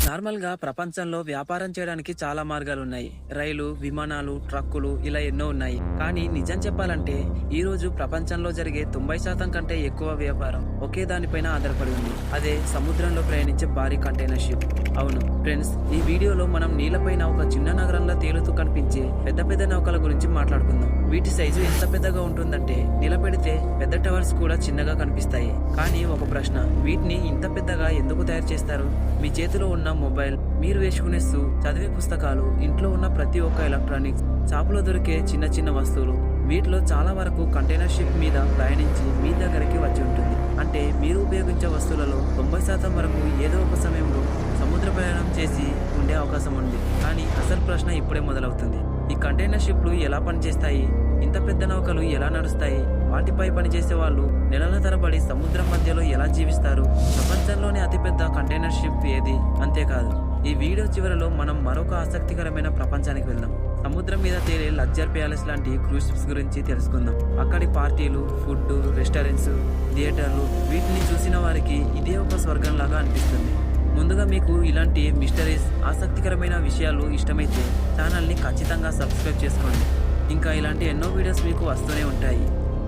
నార్మల్గా ప్రపంచంలో వ్యాపారం చేయడానికి చాలా మార్గాలున్నాయి. రైలు, విమానాలు, ట్రక్కులు ఇలా ఎన్నో ఉన్నాయి. కానీ నిజం చెప్పాలంటే ఈ రోజు ప్రపంచంలో జరిగే 90% కంటే ఎక్కువ వ్యాపారం ఒకే దానిపైన ఆధారపడి ఉంది. అదే సముద్రంలో ప్రయాణించే భారీ కంటైనర్ షిప్. అవును ఫ్రెండ్స్, ఈ వీడియోలో మనం నీళ్లపైన ఒక చిన్న నగరంలో తేలుతూ కనిపించే పెద్ద పెద్ద నౌకల గురించి మాట్లాడుకుందాం. వీటి సైజు ఎంత పెద్దగా ఉంటుందంటే నిలబెడితే పెద్ద టవర్స్ కూడా చిన్నగా కనిపిస్తాయి. కానీ ఒక ప్రశ్న, వీటిని ఇంత పెద్దగా ఎందుకు తయారు చేస్తారు? మీ చేతిలో ఉన్న మొబైల్, మీరు వేసుకునే షూ, చదివే పుస్తకాలు, ఇంట్లో ఉన్న ప్రతి ఒక్క ఎలక్ట్రానిక్స్, షాపులో దొరికే చిన్న చిన్న వస్తువులు, వీటిలో చాలా వరకు కంటైనర్ షిప్ మీద ప్రయాణించి మీ దగ్గరికి వచ్చి ఉంటుంది. అంటే మీరు ఉపయోగించే వస్తువులలో 90% వరకు ఏదో ఒక సమయంలో సముద్ర ప్రయాణం చేసి ఉండే అవకాశం ఉంది. కానీ అసలు ప్రశ్న ఇప్పుడే మొదలవుతుంది. ఈ కంటైనర్ షిప్లు ఎలా పనిచేస్తాయి? ఇంత పెద్ద నౌకలు ఎలా నడుస్తాయి? వాటిపై పనిచేసే వాళ్ళు నెలల తరబడి సముద్రం మధ్యలో ఎలా జీవిస్తారు? ప్రపంచంలోనే అతిపెద్ద కంటైనర్ షిప్ ఏది? అంతేకాదు, ఈ వీడియో చివరిలో మనం మరొక ఆసక్తికరమైన ప్రపంచానికి వెళ్దాం. సముద్రం మీద తేలే లగ్జర్ ప్యాలెస్ లాంటి క్రూజ్ షిప్స్ గురించి తెలుసుకుందాం. అక్కడి పార్టీలు, ఫుడ్, రెస్టారెంట్స్, థియేటర్లు, వీటిని చూసిన వారికి ఇదే ఒక స్వర్గం లాగా అనిపిస్తుంది. ముందుగా మీకు ఇలాంటి మిస్టరీస్, ఆసక్తికరమైన విషయాలు ఇష్టమైతే ఛానల్ని ఖచ్చితంగా సబ్స్క్రైబ్ చేసుకోండి. ఇంకా ఇలాంటి ఎన్నో వీడియోస్ మీకు వస్తూనే ఉంటాయి.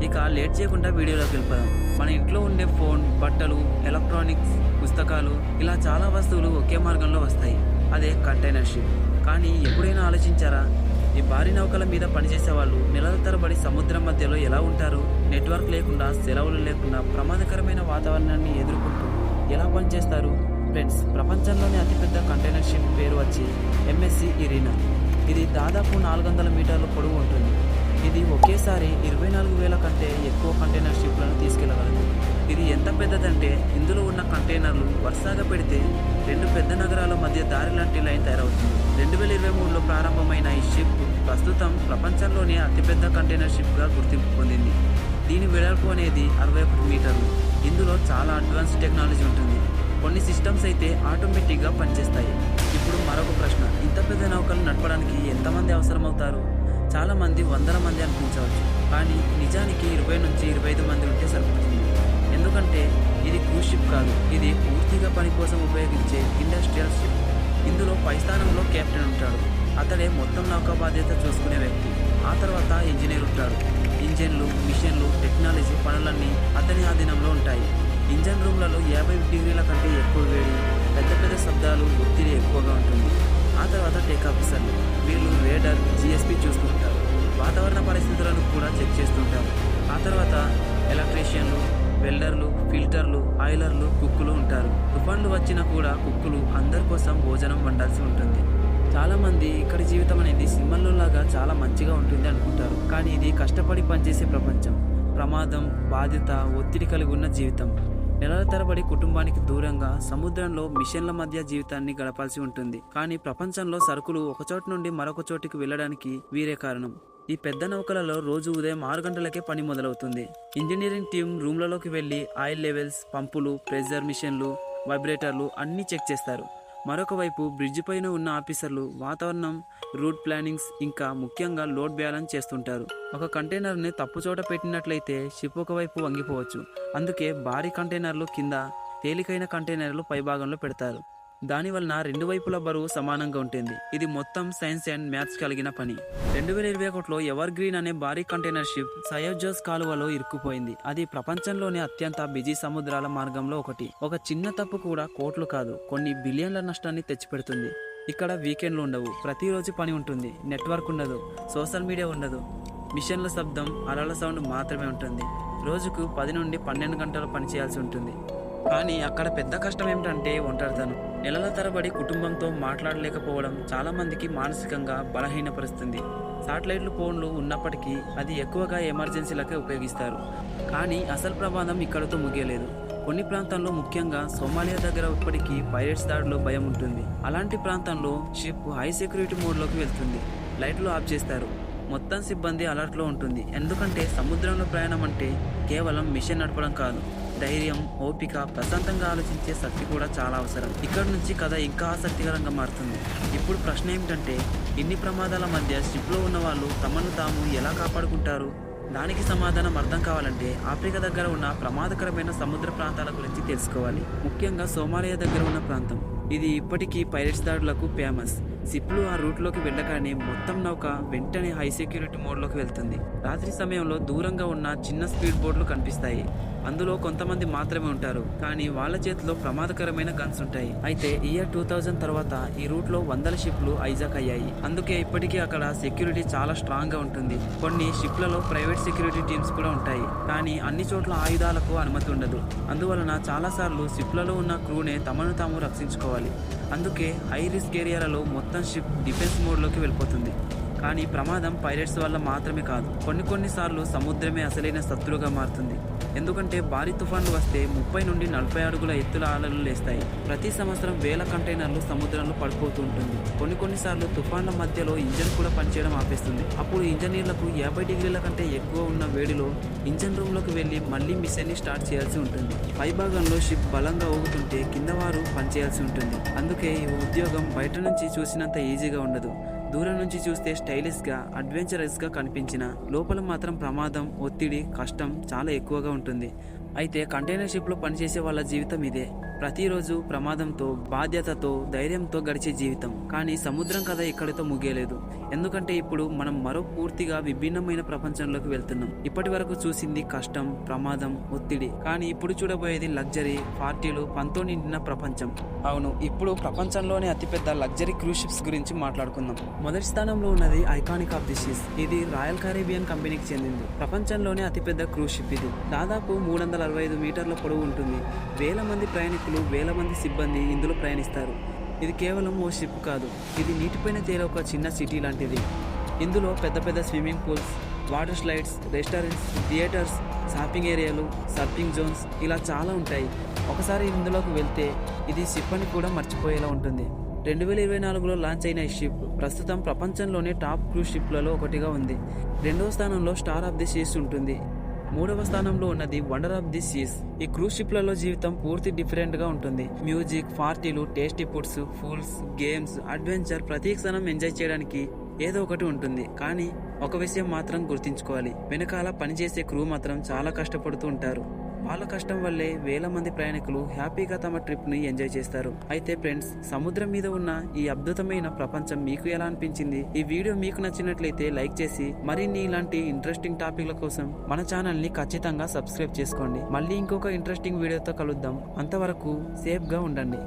ఇక లేట్ చేయకుండా వీడియోలోకి వెళ్ళిపోదాం. మన ఇంట్లో ఉండే ఫోన్, బట్టలు, ఎలక్ట్రానిక్స్, పుస్తకాలు, ఇలా చాలా వస్తువులు ఒకే మార్గంలో వస్తాయి. అదే కంటైనర్ షిప్. కానీ ఎప్పుడైనా ఆలోచించారా, ఈ భారీ నౌకల మీద పనిచేసే వాళ్ళు నెలల తరబడి సముద్రం మధ్యలో ఎలా ఉంటారు? నెట్వర్క్ లేకుండా, సెలవులు లేకుండా, ప్రమాదకరమైన వాతావరణాన్ని ఎదుర్కొంటూ ఎలా పనిచేస్తారు? ఫ్రెండ్స్, ప్రపంచంలోనే అతిపెద్ద కంటైనర్ షిప్ పేరు వచ్చి ఎంఎస్సి ఇరీనా. ఇది దాదాపు 400 మీటర్ల పొడవు ఉంటుంది. ఇది ఒకేసారి 24,000 కంటే ఎక్కువ కంటైనర్ షిప్లను తీసుకెళ్లగలదు. ఇది ఎంత పెద్దదంటే ఇందులో ఉన్న కంటైనర్లు వరుసగా పెడితే 2 పెద్ద నగరాల మధ్య దారి లాంటి లైన్ తయారవుతుంది. 2023లో ప్రారంభమైన ఈ షిప్ ప్రస్తుతం ప్రపంచంలోనే అతిపెద్ద కంటైనర్ షిప్గా గుర్తింపు పొందింది. దీని వెడల్పు అనేది 61 మీటర్లు. ఇందులో చాలా అడ్వాన్స్ టెక్నాలజీ ఉంటుంది. కొన్ని సిస్టమ్స్ అయితే ఆటోమేటిక్గా పనిచేస్తాయి. ఇప్పుడు మరొక ప్రశ్న, ఇంత పెద్ద నౌకలు నడపడానికి ఎంతమంది అవసరమవుతారు? చాలా మంది వందల మంది అనిపించవచ్చు. కానీ నిజానికి 20 నుంచి 25 మంది ఉంటే సరిపోతుంది. ఎందుకంటే ఇది క్రూజ్ షిప్ కాదు, ఇది పూర్తిగా పని కోసం ఉపయోగించే ఇండస్ట్రియల్ షిప్. ఇందులో పై స్థానంలో కెప్టెన్ ఉంటాడు. అతడే మొత్తం నౌక బాధ్యత చూసుకునే వ్యక్తి. ఆ తర్వాత ఇంజనీర్ ఉంటాడు. ఇంజన్లు, మిషన్లు, టెక్నాలజీ పనులన్నీ అతని ఆధీనంలో ఉంటాయి. ఇంజన్ రూమ్లలో 50 డిగ్రీల కంటే ఎక్కువ వేడి, పెద్ద పెద్ద శబ్దాలు, ఒత్తిడి ఎక్కువగా ఉంటుంది. ఆ తర్వాత టేక్ ఆఫీసర్లు, వీళ్ళు రేడర్, జిఎస్పి చూస్తుంటారు. వాతావరణ పరిస్థితులను కూడా చెక్ చేస్తుంటారు. ఆ తర్వాత ఎలక్ట్రీషియన్లు, వెల్డర్లు, ఫిల్టర్లు, ఆయిలర్లు, కుక్కులు ఉంటారు. తుఫాన్లు వచ్చినా కూడా కుక్కులు అందరి కోసం భోజనం వండాల్సి ఉంటుంది. చాలామంది ఇక్కడి జీవితం అనేది సినిమాల్లో లాగా చాలా మంచిగా ఉంటుంది అనుకుంటారు. కానీ ఇది కష్టపడి పనిచేసే ప్రపంచం. ప్రమాదం, బాధ్యత, ఒత్తిడి కలిగి ఉన్న జీవితం. నెలల తరబడి కుటుంబానికి దూరంగా సముద్రంలో మిషన్ల మధ్య జీవితాన్ని గడపాల్సి ఉంటుంది. కానీ ప్రపంచంలో సరుకులు ఒక చోటు నుండి మరొక చోటికి వెళ్ళడానికి వీరే కారణం. ఈ పెద్ద నౌకలలో రోజు ఉదయం 6 గంటలకే పని మొదలవుతుంది. ఇంజనీరింగ్ టీం రూమ్లలోకి వెళ్లి ఆయిల్ లెవెల్స్, పంపులు, ప్రెజర్ మిషన్లు, వైబ్రేటర్లు అన్నీ చెక్ చేస్తారు. మరొక వైపు బ్రిడ్జి పైన ఉన్న ఆఫీసర్లు వాతావరణం, రూట్ ప్లానింగ్స్, ఇంకా ముఖ్యంగా లోడ్ బ్యాలెన్స్ చేస్తుంటారు. ఒక కంటైనర్ని తప్పుచోట పెట్టినట్లయితే షిప్ ఒకవైపు వంగిపోవచ్చు. అందుకే భారీ కంటైనర్లు కింద, తేలికైన కంటైనర్లు పైభాగంలో పెడతారు. దానివలన 2 వైపుల బరువు సమానంగా ఉంటుంది. ఇది మొత్తం సైన్స్ అండ్ మ్యాథ్స్ కలిగిన పని. 2021లో ఎవర్ గ్రీన్ అనే భారీ కంటైనర్ షిప్ సయోజోస్ కాలువలో ఇరుక్కుపోయింది. అది ప్రపంచంలోనే అత్యంత బిజీ సముద్రాల మార్గంలో ఒకటి. ఒక చిన్న తప్పు కూడా కోట్లు కాదు, కొన్ని బిలియన్ల నష్టాన్ని తెచ్చిపెడుతుంది. ఇక్కడ వీకెండ్లు ఉండవు, ప్రతిరోజు పని ఉంటుంది. నెట్వర్క్ ఉండదు, సోషల్ మీడియా ఉండదు. మిషన్ల శబ్దం, అలల సౌండ్ మాత్రమే ఉంటుంది. రోజుకు 10 నుండి 12 గంటలు పనిచేయాల్సి ఉంటుంది. కానీ అక్కడ పెద్ద కష్టం ఏమిటంటే ఒంటరితనం. నెలల తరబడి కుటుంబంతో మాట్లాడలేకపోవడం చాలా మందికి మానసికంగా బలహీనపరుస్తుంది. శాటిలైట్లు, ఫోన్లు ఉన్నప్పటికీ అది ఎక్కువగా ఎమర్జెన్సీలకే ఉపయోగిస్తారు. కానీ అసలు ప్రమాదం ఇక్కడతో ముగియలేదు. కొన్ని ప్రాంతాల్లో, ముఖ్యంగా సోమాలియా దగ్గర ఇప్పటికీ పైరేట్స్ దాడిలో భయం ఉంటుంది. అలాంటి ప్రాంతంలో షిప్ హై సెక్యూరిటీ మోడ్లోకి వెళ్తుంది. లైట్లు ఆఫ్ చేస్తారు. మొత్తం సిబ్బంది అలర్ట్లో ఉంటుంది. ఎందుకంటే సముద్రంలో ప్రయాణం అంటే కేవలం మిషన్ నడపడం కాదు, ధైర్యం, ఓపిక, ప్రశాంతంగా ఆలోచించే శక్తి కూడా చాలా అవసరం. ఇక్కడ నుంచి కథ ఇంకా ఆసక్తికరంగా మారుతుంది. ఇప్పుడు ప్రశ్న ఏమిటంటే, ఇన్ని ప్రమాదాల మధ్య షిప్లో ఉన్న వాళ్ళు తమను తాము ఎలా కాపాడుకుంటారు? దానికి సమాధానం అర్థం కావాలంటే ఆఫ్రికా దగ్గర ఉన్న ప్రమాదకరమైన సముద్ర ప్రాంతాల గురించి తెలుసుకోవాలి. ముఖ్యంగా సోమాలియా దగ్గర ఉన్న ప్రాంతం. ఇది ఇప్పటికీ పైరేట్స్ దాడులకు ఫేమస్. షిప్లు ఆ రూట్లోకి వెళ్ళగానే మొత్తం నౌక వెంటనే హై సెక్యూరిటీ మోడ్లోకి వెళ్తుంది. రాత్రి సమయంలో దూరంగా ఉన్న చిన్న స్పీడ్ బోట్లు కనిపిస్తాయి. అందులో కొంతమంది మాత్రమే ఉంటారు, కానీ వాళ్ళ చేతిలో ప్రమాదకరమైన గన్స్ ఉంటాయి. అయితే ఇయర్ 2000 తర్వాత ఈ రూట్ లో వందల షిప్లు హైజాక్ అయ్యాయి. అందుకే ఇప్పటికీ అక్కడ సెక్యూరిటీ చాలా స్ట్రాంగ్ గా ఉంటుంది. కొన్ని షిప్లలో ప్రైవేట్ సెక్యూరిటీ టీమ్స్ కూడా ఉంటాయి, కానీ అన్ని చోట్ల ఆయుధాలకు అనుమతి ఉండదు. అందువలన చాలా సార్లు షిప్లలో ఉన్న క్రూనే తమను తాము రక్షించుకోవాలి. అందుకే హై రిస్క్ ఏరియాలలో మొత్తం షిప్ డిఫెన్స్ మోడ్లోకి వెళ్ళిపోతుంది. కానీ ప్రమాదం పైరేట్స్ వల్ల మాత్రమే కాదు, కొన్నిసార్లు సముద్రమే అసలైన శత్రువుగా మారుతుంది. ఎందుకంటే భారీ తుఫాన్లు వస్తే 30 నుండి 40 అడుగుల ఎత్తుల అలలు లేస్తాయి. ప్రతి సంవత్సరం వేల కంటైనర్లు సముద్రంలో పడిపోతూ ఉంటుంది. కొన్నిసార్లు తుఫాన్ల మధ్యలో ఇంజన్ కూడా పనిచేయడం ఆపేస్తుంది. అప్పుడు ఇంజనీర్లకు 50 డిగ్రీల కంటే ఎక్కువ ఉన్న వేడిలో ఇంజన్ రూమ్లోకి వెళ్ళి మళ్ళీ మిషన్ని స్టార్ట్ చేయాల్సి ఉంటుంది. పై భాగంలో షిప్ బలంగా ఊగుతుంటే కింద వారు పనిచేయాల్సి ఉంటుంది. అందుకే ఈ ఉద్యోగం బయట నుంచి చూసినంత ఈజీగా ఉండదు. దూరం నుంచి చూస్తే స్టైలిష్గా, అడ్వెంచరస్గా కనిపించిన లోపల మాత్రం ప్రమాదం, ఒత్తిడి, కష్టం చాలా ఎక్కువగా ఉంటుంది. అయితే కంటైనర్ షిప్లో పనిచేసే వాళ్ళ జీవితం ఇదే. ప్రతిరోజు ప్రమాదంతో, బాధ్యతతో, ధైర్యంతో గడిచే జీవితం. కానీ సముద్రం కథ ఇక్కడితో ముగియలేదు. ఎందుకంటే ఇప్పుడు మనం మరో పూర్తిగా విభిన్నమైన ప్రపంచంలోకి వెళ్తున్నాం. ఇప్పటి వరకు చూసింది కష్టం, ప్రమాదం, ఒత్తిడి. కానీ ఇప్పుడు చూడబోయేది లగ్జరీ, పార్టీలు, పంతో నిండిన ప్రపంచం. అవును, ఇప్పుడు ప్రపంచంలోనే అతిపెద్ద లగ్జరీ క్రూజ్ షిప్స్ గురించి మాట్లాడుకుందాం. మొదటి స్థానంలో ఉన్నది ఐకానిక్ ఆఫ్ ది సీస్. ఇది రాయల్ కారేబియన్ కంపెనీకి చెందింది. ప్రపంచంలోనే అతిపెద్ద క్రూజ్ షిప్ ఇది. దాదాపు 365 మీటర్ల పొడవు ఉంటుంది. వేల మంది ప్రయాణికులు, వేల మంది సిబ్బంది ఇందులో ప్రయాణిస్తారు. ఇది కేవలం ఓ షిప్ కాదు, ఇది నీటిపైన తేలే ఒక చిన్న సిటీ లాంటిది. ఇందులో పెద్ద పెద్ద swimming pools, water slides, restaurants, theatres, shopping ఏరియాలు, సర్ఫింగ్ జోన్స్ ఇలా చాలా ఉంటాయి. ఒకసారి ఇందులోకి వెళ్తే ఇది షిప్ అని కూడా మర్చిపోయేలా ఉంటుంది. 2024లో లాంచ్ అయిన ఈ షిప్ ప్రస్తుతం ప్రపంచంలోనే టాప్ క్రూజ్ షిప్లలో ఒకటిగా ఉంది. 2వ స్థానంలో స్టార్ ఆఫ్ ది సీస్ ఉంటుంది. 3వ స్థానంలో ఉన్నది వండర్ ఆఫ్ ది సీస్. ఈ క్రూజ్ షిప్లలో జీవితం పూర్తి డిఫరెంట్ గా ఉంటుంది. మ్యూజిక్, పార్టీలు, tasty foods, pools, games, adventure, ప్రతి క్షణం ఎంజాయ్ చేయడానికి ఏదో ఒకటి ఉంటుంది. కానీ ఒక విషయం మాత్రం గుర్తుంచుకోవాలి, వెనకాల పనిచేసే క్రూ మాత్రం చాలా కష్టపడుతూ ఉంటారు. వాళ్ళ కష్టం వల్లే వేల మంది ప్రయాణికులు హ్యాపీగా తమ ట్రిప్ ని ఎంజాయ్ చేస్తారు. అయితే ఫ్రెండ్స్, సముద్రం మీద ఉన్న ఈ అద్భుతమైన ప్రపంచం మీకు ఎలా అనిపించింది? ఈ వీడియో మీకు నచ్చినట్లయితే లైక్ చేసి మరిన్ని ఇలాంటి ఇంట్రెస్టింగ్ టాపిక్ల కోసం మన ఛానల్ ని ఖచ్చితంగా సబ్స్క్రైబ్ చేసుకోండి. మళ్ళీ ఇంకొక ఇంట్రెస్టింగ్ వీడియోతో కలుద్దాం. అంతవరకు సేఫ్ గా ఉండండి.